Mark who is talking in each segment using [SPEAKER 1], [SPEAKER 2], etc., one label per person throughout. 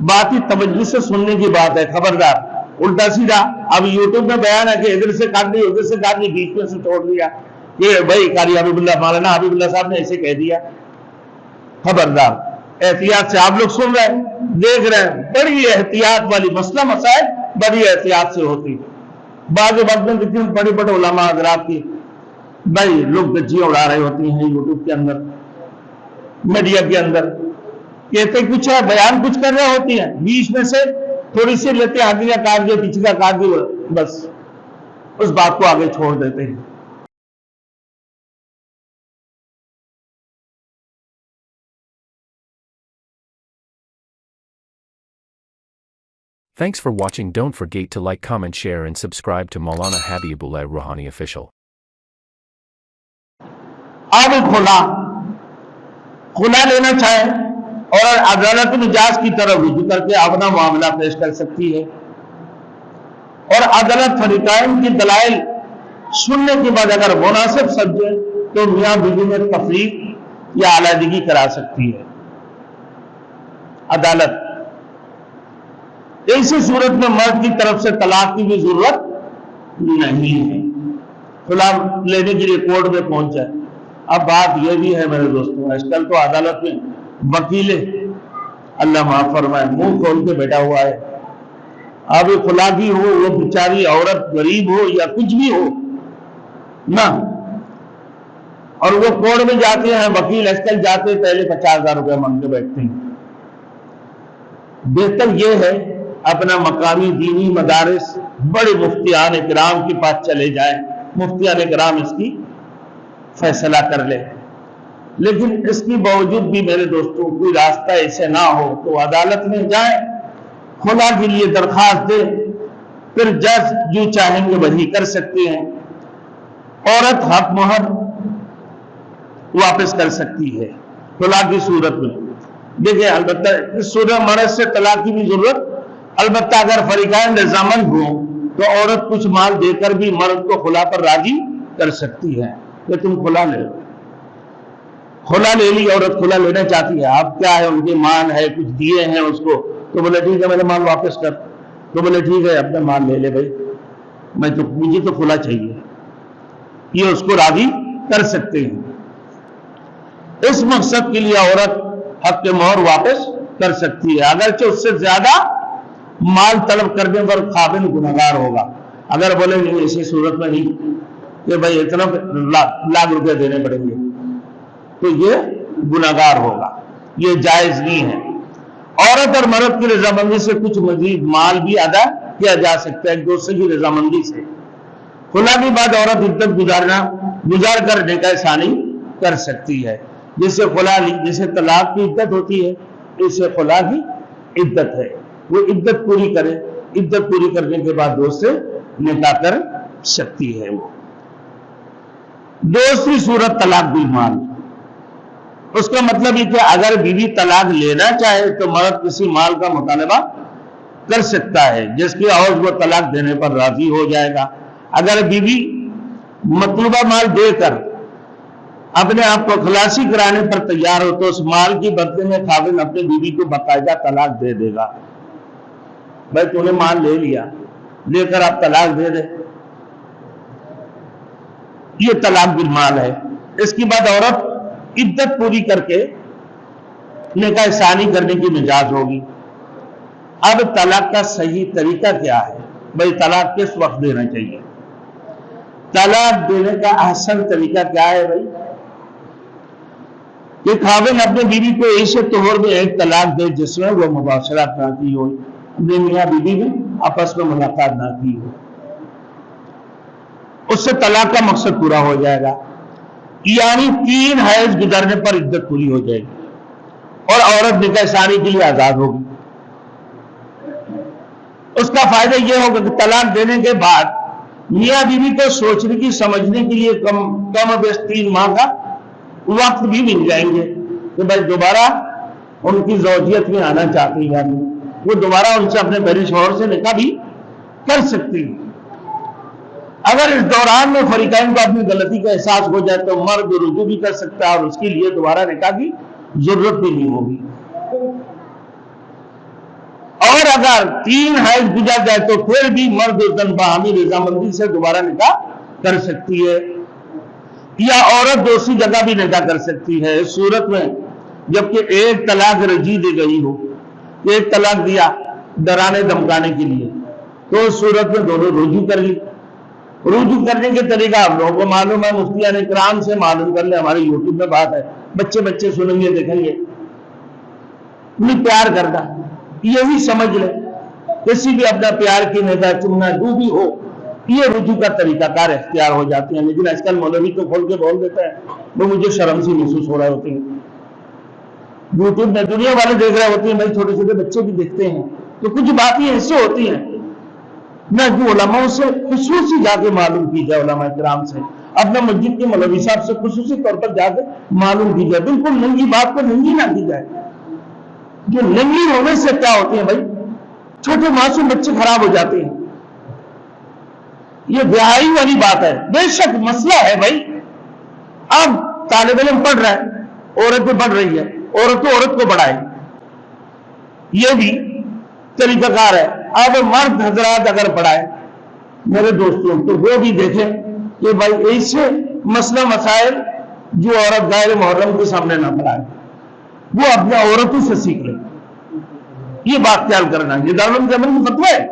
[SPEAKER 1] बात ही तवज्जो से सुनने की बात है, खबरदार उल्टा सीधा। अब यूट्यूब में बयान है कि इधर से काट दी उधर से काट दी, बीच में से तोड़ दिया, ये भाई कारी हबीबुल्लाह मौलाना हबीबुल्लाह साहब ने ऐसे कह दिया। खबरदार, एहतियात से आप लोग सुन रहे हैं, देख रहे हैं, बड़ी एहतियात वाली मसला मसाइल बड़ी एहतियात से होती है। बाद वक्त में कितने बड़े बड़े उलमा हज़रात की भाई लोग गज्जियां उड़ा रहे होती हैं यूट्यूब के अंदर, मीडिया के अंदर, कहते कुछ है, बयान कुछ कर रहे होती हैं, बीच में से थोड़ी सी लेते आगे का काट दिया पीछे का काट दिया, बस उस बात को आगे छोड़ देते हैं।
[SPEAKER 2] Thanks for watching. Don't forget to like, comment, share and subscribe to Maulana Habibullah Rouhani Official.
[SPEAKER 1] अब खुला लेना चाहे और अदालत मिजाज की तरफ रुजू करके अपना मामला पेश कर सकती है, और अदालत फरीकाइन की दलाइल सुनने के बाद अगर मुनासिब समझे तो मियां बीवी में तफरीक या अलहदगी करा सकती है अदालत। ऐसी सूरत में मर्द की तरफ से तलाक की भी जरूरत नहीं है, खुला लेने के लिए कोर्ट में पहुंच जाए। अब बात यह भी है मेरे दोस्तों, आजकल तो अदालत में वकील अल्लाह माफ फरमाए मुंह खोल के बैठा हुआ है। अब खुला की हो, वो बेचारी औरत गरीब हो या कुछ भी हो ना, और वो कोर्ट में जाते हैं, वकील आजकल जाते पहले 50,000 रुपये मांग के बैठते हैं। बेहतर यह है अपना मकामी दीनी मदारिस बड़े मुफ्तियान इकराम के पास चले जाए, मुफ्तियान इकराम इसकी फैसला कर ले। लेकिन इसके बावजूद भी मेरे दोस्तों कोई रास्ता ऐसे ना हो तो अदालत में जाए, खुला के लिए दरखास्त दे, फिर जज जो चाहेंगे वही कर सकते हैं। औरत हक मोहर वापस कर सकती है खुला की सूरत में। देखिए अलबत्ता इस सूरत मर्द से तलाक की भी जरूरत, अलबत्ता अगर फरीकाइन रजामंद हो तो औरत कुछ माल देकर भी मर्द को खुला पर राजी कर सकती है कि तुम खुला ले लो। खुला ले ली, औरत खुला लेना चाहती है, अब क्या है उनके माल है, कुछ दिए हैं उसको, तो बोले ठीक है मेरे माल वापस कर, तो बोले ठीक है अपना माल ले ले भाई, मुझे तो खुला चाहिए, ये उसको राजी कर सकते हैं। इस मकसद के लिए औरत हक के मोहर वापस कर सकती है, अगरचे उससे ज्यादा माल तलब करने पर खाबिन गुनहगार होगा। अगर बोले नहीं ऐसी सूरत में नहीं कि भाई इतना लाख रुपए देने पड़ेंगे, तो ये गुनहगार होगा, ये जायज नहीं है। औरत और मर्द की रजामंदी से कुछ मजीद माल भी अदा किया जा सकता है एक दूसरे की रजामंदी से। खुला के बाद औरत इद्दत गुजार कर निकाह-ए-सानी कर सकती है, जिससे खुला जिसे तलाक की इद्दत होती है, इससे खुला की इद्दत है। वो इद्दत पूरी करे, इद्दत पूरी करने के बाद दोस्त से निकाह कर सकती है। वो दूसरी सूरत तलाक बिल माल, उसका मतलब ये कि अगर बीवी तलाक लेना चाहे तो मर्द किसी माल का मुतालबा कर सकता है जिसकी अवज वो तलाक देने पर राजी हो जाएगा। अगर बीवी मतलूबा माल देकर अपने आप को खलासी कराने पर तैयार हो तो उस माल की बदले में खाविन अपनी बीवी को बाकायदा तलाक दे देगा। भाई तूने माल ले लिया, लेकर आप तलाक दे दे, ये तलाक बिल माल है। इसके बाद औरत इद्दत पूरी करके निकाह-ए-सानी करने की मिजाज होगी। अब तलाक का सही तरीका क्या है? भाई तलाक किस वक्त देना चाहिए? तलाक देने का आसान तरीका क्या है भाई? कि खाविन अपने बीवी को ऐसे तौर में एक तलाक दे जिसमें वो मुबाशरत ना की हो, अपने मियां बीवी में आपस में मुलाकात ना की हो, उससे तलाक का मकसद पूरा हो जाएगा। यानी 3 हैज गुजरने पर इद्दत पूरी हो जाएगी और औरत निकाह-ए-सानी के लिए आजाद होगी। उसका फायदा यह होगा कि तलाक देने के बाद मियां बीवी को सोचने की समझने के लिए कम बेश 3 माह का वक्त भी मिल जाएंगे कि भाई दोबारा उनकी ज़ौजियत में आना चाहती है, वो दोबारा उनसे अपने पहले शौहर से निकाह भी कर सकती है। अगर इस दौरान में फरीकाइन को अपनी गलती का एहसास हो जाए तो मर्द रुजू भी कर सकता है और उसके लिए दोबारा निकाह की जरूरत भी नहीं होगी। اگر 3 حیض گزر جائے تو پھر بھی مرد اور زن باہمی رضامندی سے دوبارہ نکاح کر سکتی ہے، یا عورت دوسری جگہ بھی نکاح کر سکتی ہے اس صورت میں جبکہ ایک طلاق رجی دی گئی ہو، ایک طلاق دیا ڈرانے دھمکانے کے لیے، تو اس صورت میں دونوں رجوع کر لی۔ رجوع کرنے کے طریقہ آپ لوگوں کو معلوم ہے، مفتیان اکرام سے معلوم کر لیں، ہمارے یوٹیوب میں بات ہے، بچے سنیں گے دیکھیں گے، نہیں پیار کرتا یہی سمجھ لیں، کسی بھی اپنا پیار کی ندا چننا جو بھی ہو، یہ رجوع کا طریقہ کار اختیار ہو جاتے ہیں۔ لیکن آج کل مولوی تو کھول کے بول دیتا ہے، وہ مجھے شرم سی محسوس ہو رہے ہوتے ہیں، یوٹیوب میں دنیا والے دیکھ رہے ہوتے ہیں، بھائی چھوٹے چھوٹے بچے بھی دیکھتے ہیں، تو کچھ باتیں ایسے ہوتی ہیں نہ جو علماء سے خصوصی جا کے معلوم کی جائے، علماء کرام سے، اپنا مسجد کے مولوی صاحب سے خصوصی طور پر جا کے معلوم کی جائے، بالکل ننگی بات کو ننگی نہ کی جائے۔ جو ننگی ہونے سے کیا ہوتے ہیں بھائی، چھوٹے معصوم بچے خراب ہو جاتے ہیں، یہ بیاہی والی بات ہے۔ بے شک مسئلہ ہے بھائی، اب طالب علم پڑھ رہا ہے، عورت پڑھ رہی ہے، عورت تو عورت کو پڑھائے، یہ بھی طریقہ کار ہے۔ اب مرد حضرات اگر پڑھائے میرے دوستوں تو وہ بھی دیکھیں کہ بھائی ایسے مسئلہ مسائل جو عورت غیر محرم کے سامنے نہ پڑھائے، وہ اپنے عورتوں سے سیکھ لے، یہ بات خیال کرنا، یہ دارالعلوم دیوبند میں فتویٰ ہے،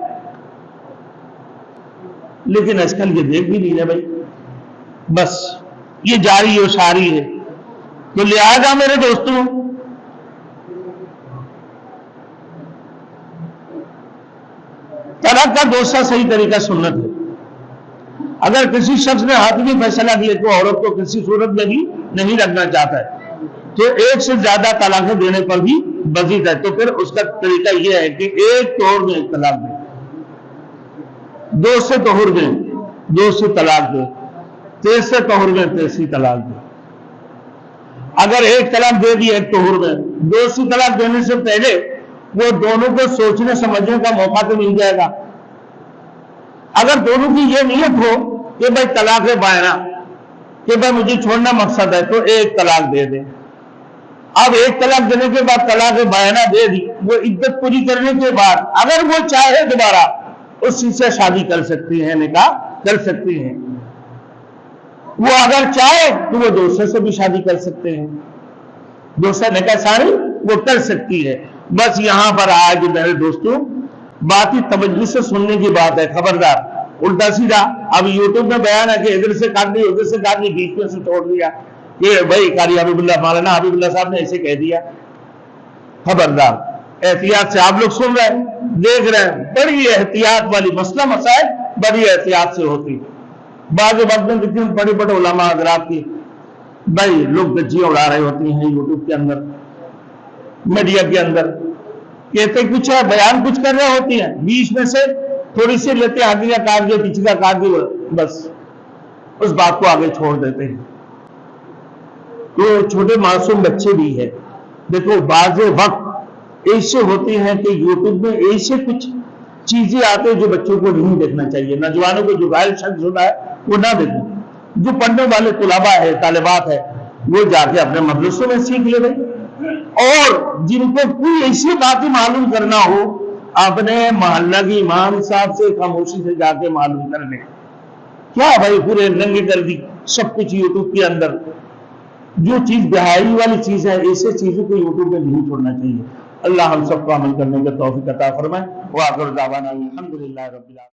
[SPEAKER 1] لیکن آج کل یہ دیکھ بھی نہیں ہے بھائی، بس یہ جاری و ساری ہے۔ تو لہذا میرے دوستوں طلاق کا دوسرا صحیح طریقہ سنت ہے۔ اگر کسی شخص نے ہاتھ میں فیصلہ کیا تو عورت کو کسی صورت میں بھی نہیں رکھنا چاہتا ہے تو ایک سے زیادہ طلاقیں دینے پر بھی بزید ہے، تو پھر اس کا طریقہ یہ ہے کہ ایک طور میں ایک طلاق دے، دو سے طہر دیں، دو سے طلاق دے، تیسرے طہر میں تیسری طلاق دے۔ اگر ایک طلاق دے دی ایک طہر میں، دوسری طلاق دینے سے پہلے وہ دونوں کو سوچنے سمجھنے کا موقع تو مل جائے گا۔ اگر دونوں کی یہ نیت ہو کہ بھائی طلاق بائنا، کہ بھائی مجھے چھوڑنا مقصد ہے، تو ایک طلاق دے دیں۔ اب ایک طلاق دینے کے بعد طلاق بائنا دے دی، وہ عدت پوری کرنے کے بعد اگر وہ چاہے دوبارہ اسی سے شادی کر سکتی ہیں، نکاح کر سکتی ہیں۔ وہ اگر چاہے تو وہ دوسرے سے بھی شادی کر سکتے ہیں، دوسرا نکاح ثانی وہ کر سکتی ہے۔ بس یہاں پر آج میرے دوستوں باتیں توجہ سے سننے کی بات ہے، خبردار الٹا سیدھا اب یوٹیوب میں بیان ہے کہ ادھر سے کاٹ لی ادھر سے کاٹ لی، بیچ میں سے توڑ دیا کہ بھائی قاری حبیب اللہ مولانا حبیب اللہ صاحب نے ایسے کہہ دیا۔ خبردار، احتیاط سے آپ لوگ سن رہے ہیں، دیکھ رہے ہیں، بڑی احتیاط والی مسئلہ مسائل بڑی احتیاط سے ہوتی۔ بعض وقت میں کتنے بڑے بڑے علماء حضرات کی بھائی لوگ گجیاں اڑا رہے ہوتے ہیں یوٹیوب کے اندر، میڈیا کے اندر، کہتے کچھ ہے بیان کچھ کر رہے ہوتی ہیں، بیچ میں سے تھوڑی سی لیتے آگے کا کاٹ دیا پیچھے کا کاٹ دیا، بس اس بات کو آگے چھوڑ دیتے ہیں۔ تو چھوٹے معصوم بچے بھی ہیں، دیکھو بعض وقت ایسے ہوتے ہیں کہ یوٹیوب میں ایسے کچھ چیزیں آتے ہیں جو بچوں کو نہیں دیکھنا چاہیے، نوجوانوں کو جو غائب شخص ہوتا ہے وہ نہ دیکھیں، جو پڑھنے والے طلباء ہے طالبات ہے وہ جا کے اپنے مدرسوں میں سیکھ لے رہے، اور جن کو کوئی ایسی باتیں معلوم کرنا ہو اپنے محلہ کی امام صاحب سے خاموشی سے جا کے معلوم کر لیں۔ کیا بھائی پورے ننگے کر دی سب کچھ یوٹیوب کے اندر، جو چیز بہائی والی چیز ہے ایسے چیزوں کو یوٹیوب میں نہیں چھوڑنا چاہیے۔ اللہ ہم سب کو عمل کرنے کا توفیق عطا فرمائے۔ وآخر دعوانا الحمدللہ رب العالمین۔